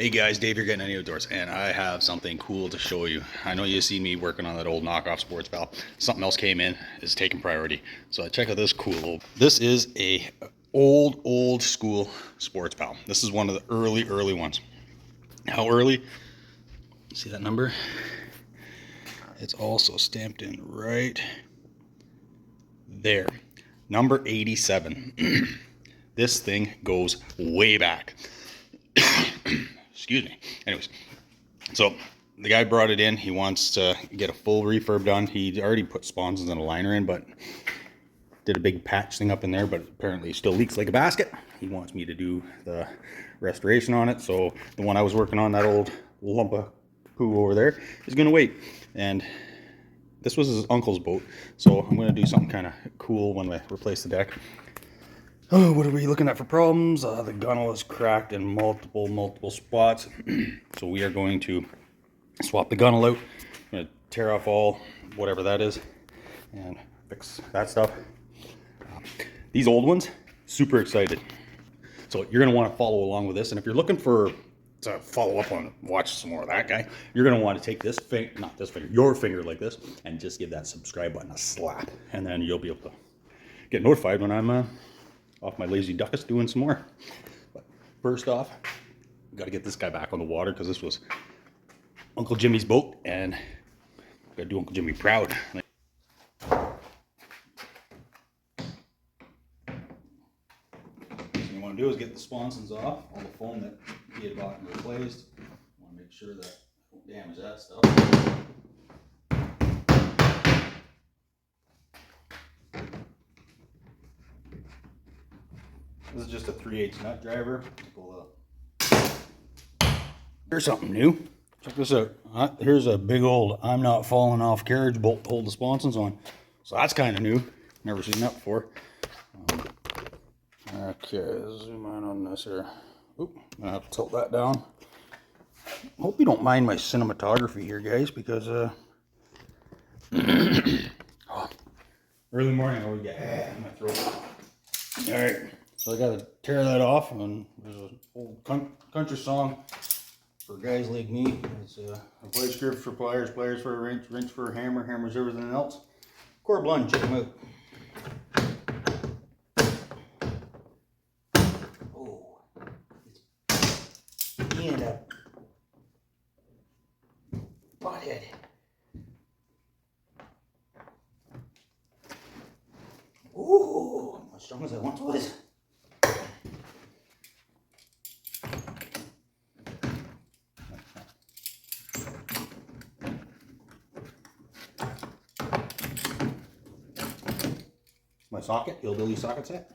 Hey guys, Dave here, Getting Any Outdoors, and I have something cool to show you. I know you've seen me working on that old knockoff Sportspal. Something else came in, is taking priority. So check out this cool. This is a old school Sportspal. This is one of the early ones. How early? See that number? It's also stamped in right there. Number 87. This thing goes way back. Excuse me. Anyways, so the guy brought it in. He wants to get a full refurb done. He already put sponsons and a liner in, but did a big patch thing up in there, but apparently it still leaks like a basket. He wants me to do the restoration on it. So the one I was working on, that old lump of poo over there, is going to wait. And this was his uncle's boat, so I'm going to do something kind of cool when I replace the deck. Oh, what are we looking at for problems? The gunnel is cracked in multiple spots. So we are going to swap the gunnel out. I'm going to tear off all whatever that is and fix that stuff. These old ones, super excited. So you're going to want to follow along with this. And if you're looking to follow up on, watch some more of that guy, you're going to want to take this finger, not this finger, your finger like this, and just give that subscribe button a slap. And then you'll be able to get notified when I'm off my lazy duckus doing some more. But first off, we got to get this guy back on the water because this was Uncle Jimmy's boat, and got to do Uncle Jimmy proud. So what you want to do is get the sponsons off, all the foam that he had bought and replaced. You want to make sure that I don't damage that stuff. This is just a 3/8 nut driver. Pull up. Here's something new. Check this out. Here's a big old I'm not falling off carriage bolt to hold the sponsons on. So that's kind of new. Never seen that before. Okay, zoom in on this here. Oop, I'm gonna have to tilt that down. Hope you don't mind my cinematography here, guys, because oh, early morning I always get in my throat. All right. So I got to tear that off, and there's an old country song for guys like me. It's a vice grip for pliers, pliers for a wrench, wrench for a hammer, hammers everything else. Core blunge, check them out. Oh, it's and a butthead. Ooh, not as strong as I once was. My socket, hillbilly socket set.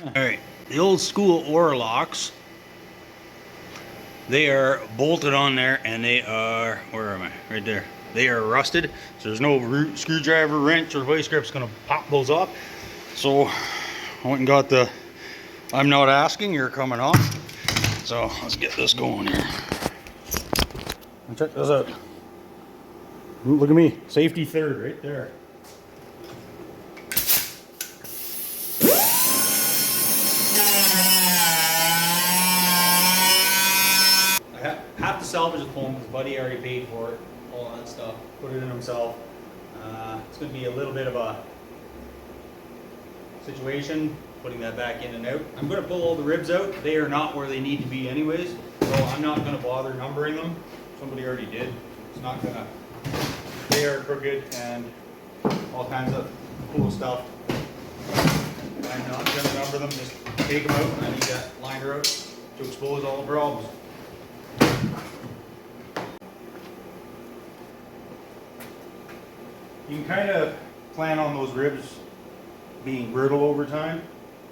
Alright, the old school oar locks, they are bolted on there, and they are, where am I? Right there. They are rusted, so there's no screwdriver, wrench, or vice grip's going to pop those off. So I went and got the I'm not asking, you're coming off. So let's get this going here. And check this out. Ooh, look at me, safety third right there. I have to salvage the foam because Buddy already paid for it, all that stuff, put it in himself. It's going to be a little bit of a situation putting that back in and out. I'm going to pull all the ribs out. They are not where they need to be anyways, so I'm not going to bother numbering them. Somebody already did. It's not gonna, they are crooked and all kinds of cool stuff. I'm not gonna number them, just take them out, and I need that liner out to expose all the problems. You can kind of plan on those ribs being brittle over time.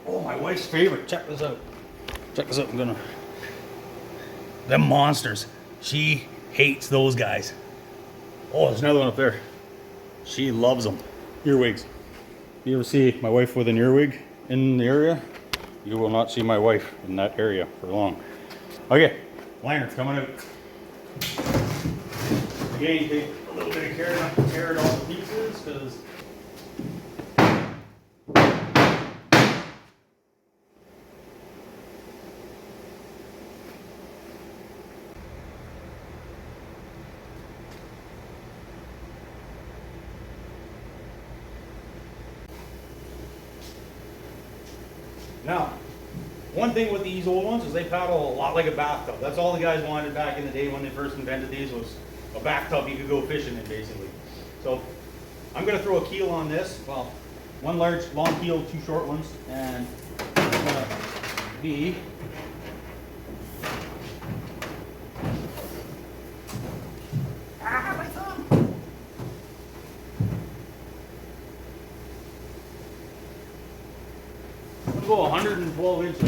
Oh, my wife's favorite, check this out. Check this out, them monsters. She hates those guys. Oh, there's another one up there. She loves them. Earwigs. If you ever see my wife with an earwig in the area, you will not see my wife in that area for long. Okay, liner's coming out. Again, take a little bit of care not to tear it all to pieces, because Now, one thing with these old ones is they paddle a lot like a bathtub. That's all the guys wanted back in the day when they first invented these, was a bathtub you could go fishing in, basically. So I'm going to throw a keel on this. Well, one large long keel, two short ones, and it's going to be my thumb. I'm going to go 112 inches.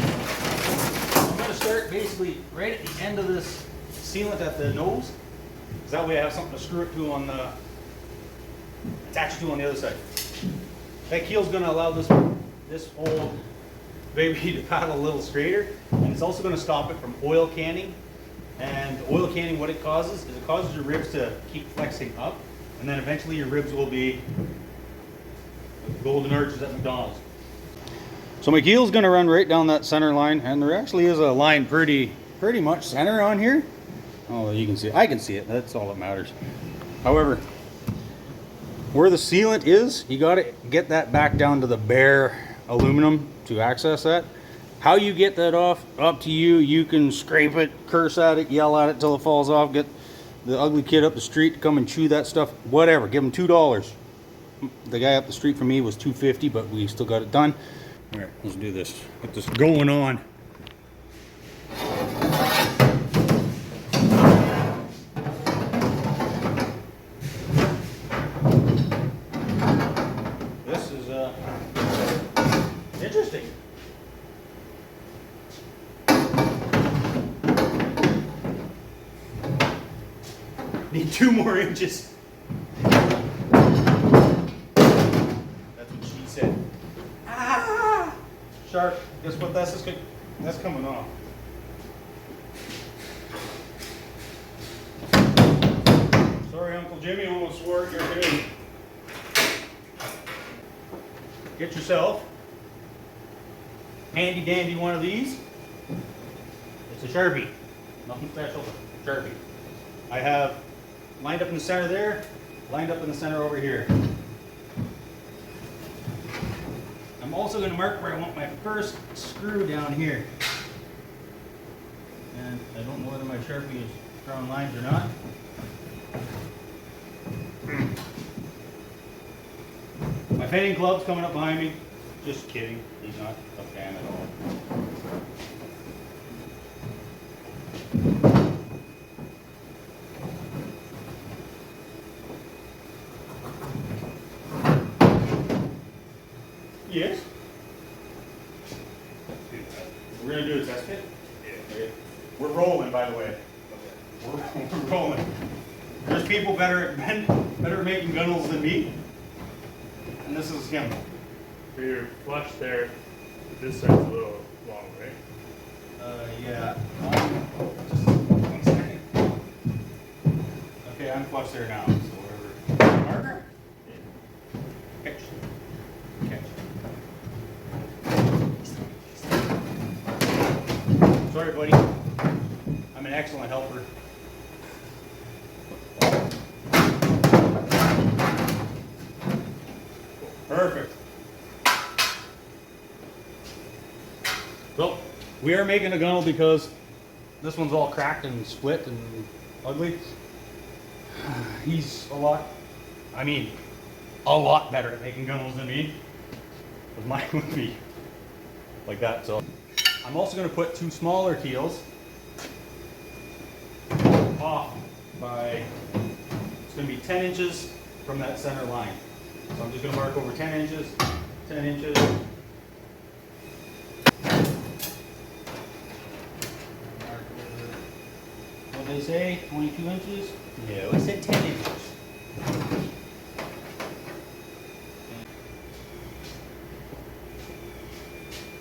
I'm going to start basically right at the end of this sealant at the nose, because that way I have something to screw it to on the, attach it to on the other side. That keel's going to allow this whole baby to paddle a little straighter, and it's also going to stop it from oil canning. And oil canning, what it causes is it causes your ribs to keep flexing up, and then eventually your ribs will be golden arches at McDonald's. So my keel's going to run right down that center line, and there actually is a line pretty much center on here. Oh, you can see it. I can see it. That's all that matters. However, where the sealant is, you got to get that back down to the bare aluminum to access that. How you get that off, up to you. You can scrape it, curse at it, yell at it till it falls off, get the ugly kid up the street to come and chew that stuff, whatever. Give him $2. The guy up the street from me was $2.50, but we still got it done. All right, let's do this. Get this going on. This is interesting. Need 2 more inches. That's what she said. Ah! Sharp. Guess what? That's coming off. Sorry, Uncle Jimmy almost swore at your canoe. Get yourself handy dandy one of these. It's a Sharpie. Nothing special, but Sharpie. I have lined up in the center there, lined up in the center over here. I'm also going to mark where I want my first screw down here. And I don't know whether my Sharpie is drawing lines or not. My fitting club's coming up behind me. Just kidding, he's not a fan at all. Yes. We're gonna do a test fit? Yeah. Okay. We're rolling, by the way. Okay. We're rolling. There's people better at making gunnels than me. And this is him. For your flush there, this side's a little long, right? Yeah. Just 1 second. Okay, I'm flush there now, so whatever. Marker? Yeah. Catch. Sorry, buddy. I'm an excellent helper. Perfect. So, we are making a gunnel because this one's all cracked and split and ugly. He's a lot better at making gunnels than me. Because mine would be like that. So, I'm also going to put 2 smaller keels off by, it's going to be 10 inches from that center line. So I'm just going to mark over 10 inches, 10 inches. What did they say? 22 inches? No, I said 10 inches.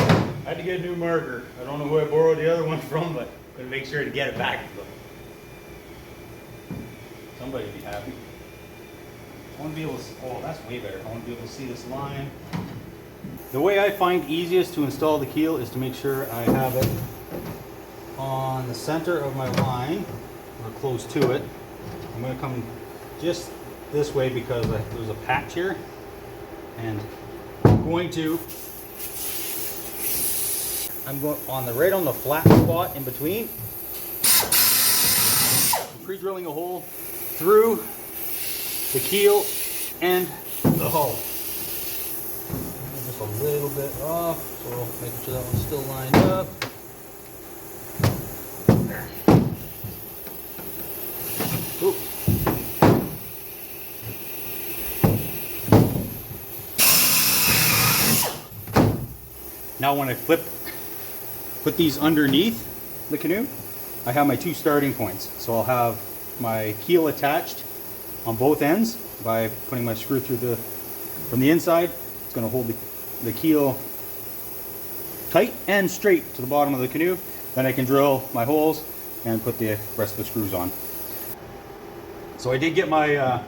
I had to get a new marker. I don't know who I borrowed the other one from, but I'm going to make sure to get it back. Somebody would be happy. I want to be able to, oh, that's way better. I want to be able to see this line. The way I find easiest to install the keel is to make sure I have it on the center of my line, or close to it. I'm going to come just this way because there's a patch here, and I'm going to I'm going on the right on the flat spot in between. I'm pre-drilling a hole through the keel and the hull. Just a little bit off, so making sure that one's still lined up. There. Oop. Now when I put these underneath the canoe, I have my two starting points. So I'll have my keel attached on both ends by putting my screw through from the inside. It's going to hold the keel tight and straight to the bottom of the canoe. Then I can drill my holes and put the rest of the screws on. So I did get my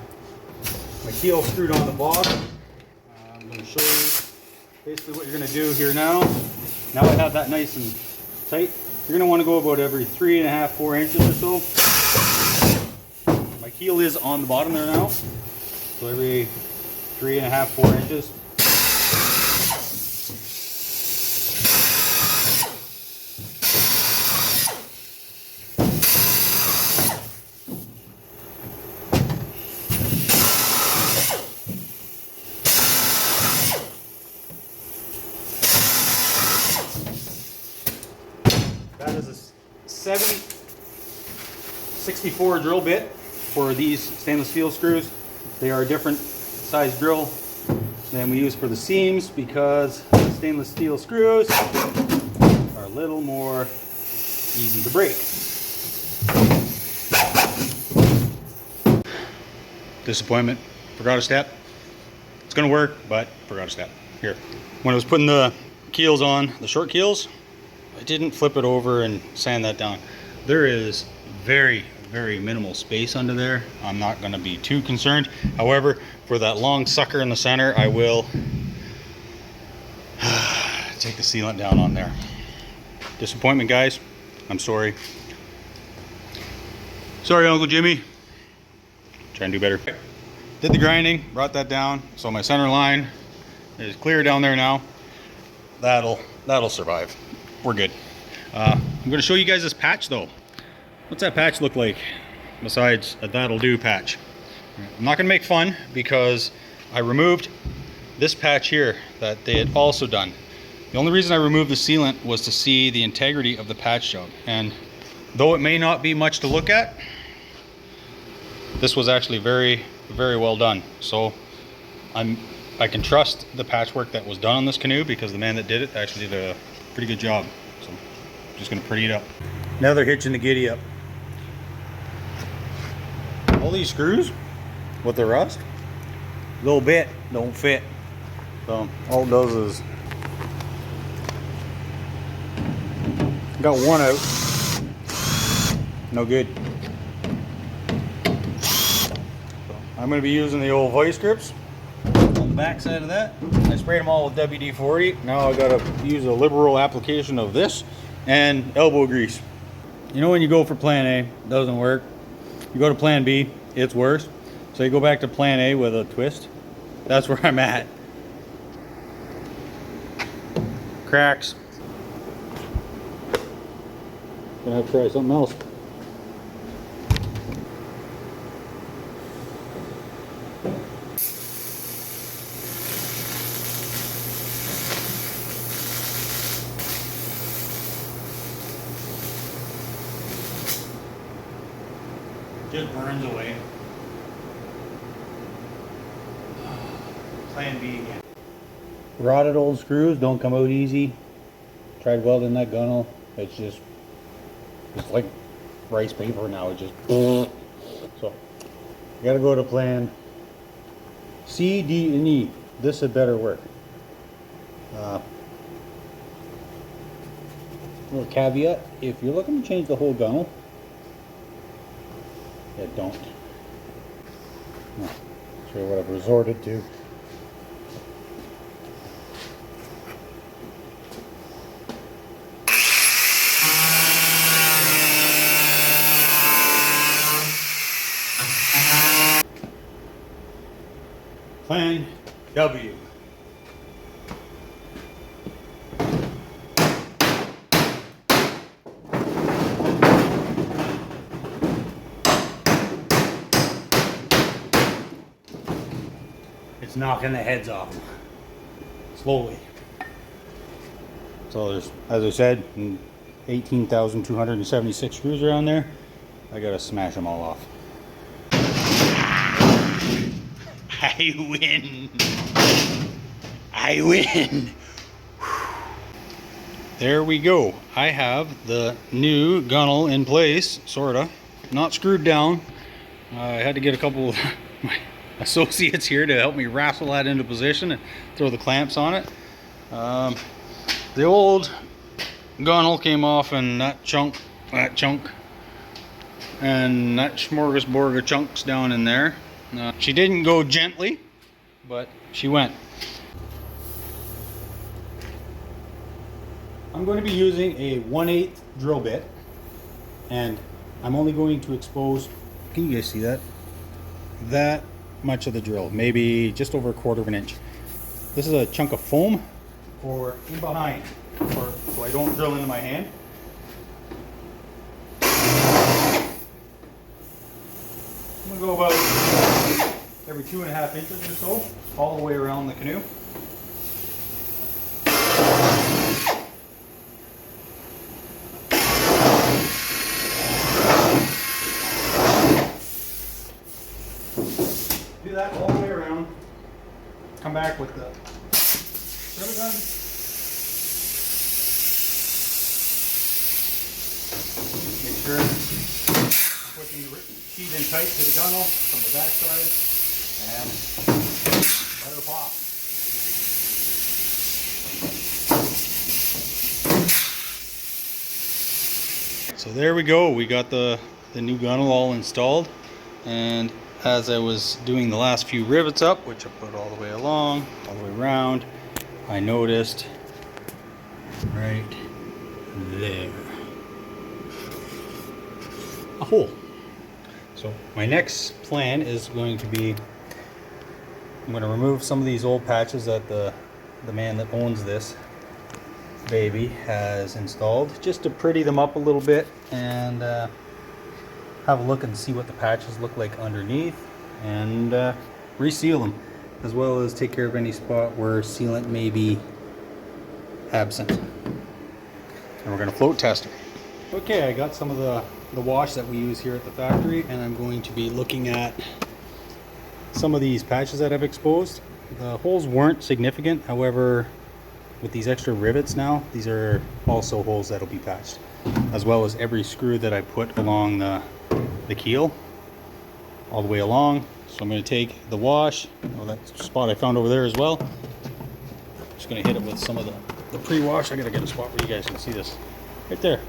keel screwed on the bottom. I'm going to show you basically what you're going to do here now. Now I have that nice and tight. You're going to want to go about every 3.5, 4 inches or so. My keel is on the bottom there now. So every 3.5, 4 inches. That is a 64 drill bit for these stainless steel screws. They are a different size drill than we use for the seams because the stainless steel screws are a little more easy to break. Disappointment. Forgot a step. It's gonna work, but forgot a step. Here. When I was putting the keels on, the short keels, I didn't flip it over and sand that down. There is very, very minimal space under there. I'm not going to be too concerned. However, for that long sucker in the center, I will take the sealant down on there. Disappointment, guys. I'm sorry. Sorry, Uncle Jimmy. Try and do better. Did the grinding, brought that down. So my center line is clear down there now. That'll survive. We're good. I'm going to show you guys this patch though. What's that patch look like besides a that'll do patch? I'm not going to make fun because I removed this patch here that they had also done. The only reason I removed the sealant was to see the integrity of the patch job. And though it may not be much to look at, this was actually very, very well done. So I can trust the patchwork that was done on this canoe because the man that did it actually did a pretty good job. So I'm just gonna pretty it up. Now they're hitching the giddy up. All these screws with the rust, a little bit don't fit. So all it does is got one out. No good. So I'm gonna be using the old vice grips on the back side of that. I sprayed them all with WD-40. Now I gotta use a liberal application of this and elbow grease. You know when you go for plan A, it doesn't work. You go to plan B, it's worse. So you go back to plan A with a twist. That's where I'm at. Cracks. Gonna have to try something else. Just burns away. Plan B again. Rotted old screws don't come out easy. Tried welding that gunnel. It's like rice paper now. It just so you gotta go to plan C, D, and E. This had better work. Little caveat: if you're looking to change the whole gunnel, don't. No. Show you what I've resorted to. Plan W. Just knocking the heads off them. Slowly. So there's, as I said, 18,276 screws around there. I gotta smash them all off. I win. I win. There we go. I have the new gunnel in place, sorta. Not screwed down. I had to get a couple of my associates here to help me wrestle that into position and throw the clamps on it. The old gunnel came off in that chunk, and that smorgasbord of chunks down in there. She didn't go gently, but she went. I'm going to be using a 1/8 drill bit, and I'm only going to expose, can you guys see that? That much of the drill, maybe just over 1/4 of an inch. This is a chunk of foam for in behind, so I don't drill into my hand. I'm going to go about every 2.5 inches or so, all the way around the canoe. Do that all the way around. Come back with the rivet gun. Make sure I'm pushing the sheet in tight to the gunnel from the back side and let her pop. So there we go. We got the new gunnel all installed, and as I was doing the last few rivets up, which I put all the way along, all the way around, I noticed right there a hole. So my next plan is going to be, I'm going to remove some of these old patches that the man that owns this baby has installed, just to pretty them up a little bit and have a look and see what the patches look like underneath, and reseal them, as well as take care of any spot where sealant may be absent. And we're going to float test it. Okay, I got some of the wash that we use here at the factory, and I'm going to be looking at some of these patches that I've exposed. The holes weren't significant, however, with these extra rivets now, these are also holes that'll be patched, as well as every screw that I put along the keel all the way along. So I'm going to take the wash, that spot I found over there as well. Just going to hit it with some of the pre-wash. I got to get a spot where you guys can see this. Right there.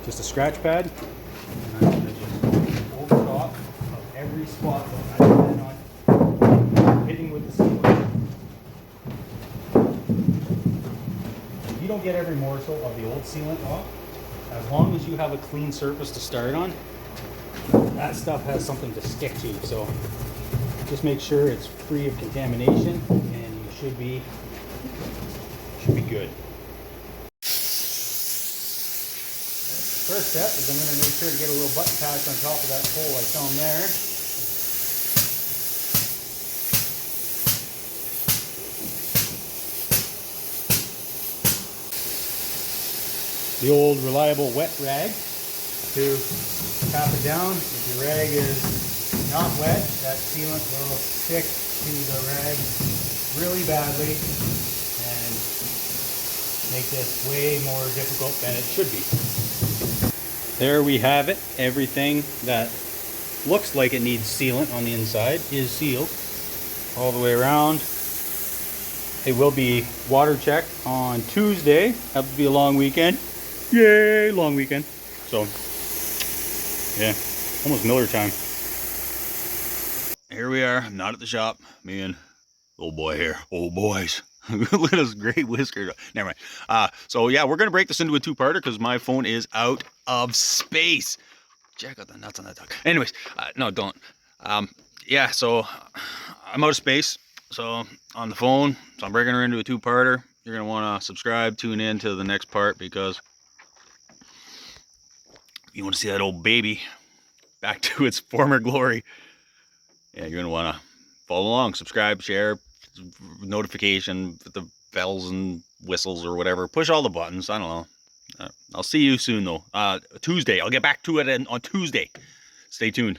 Just a scratch pad. And I'm going to just over top of every spot that I plan on hitting with the sealer. You don't get every morsel of the old sealant off. As long as you have a clean surface to start on, that stuff has something to stick to. So just make sure it's free of contamination, and you should be good. First step is I'm going to make sure to get a little button patch on top of that hole I found there. The old reliable wet rag to tap it down. If your rag is not wet, that sealant will stick to the rag really badly and make this way more difficult than it should be. There we have it. Everything that looks like it needs sealant on the inside is sealed all the way around. It will be water checked on Tuesday. That will be a long weekend. Yay, long weekend. So, yeah, almost Miller time. Here we are. I'm not at the shop. Me and old boy here. Old boys. Look at this great whisker. Never mind. So, yeah, we're going to break this into a two-parter because my phone is out of space. Check out the nuts on that dog. Anyways, no, don't. Yeah, so I'm out of space. So, on the phone. So, I'm breaking her into a two-parter. You're going to want to subscribe, tune in to the next part, because you want to see that old baby back to its former glory. Yeah, you're going to want to follow along, subscribe, share, notification, the bells and whistles or whatever. Push all the buttons. I don't know. I'll see you soon though. Tuesday. I'll get back to it on Tuesday. Stay tuned.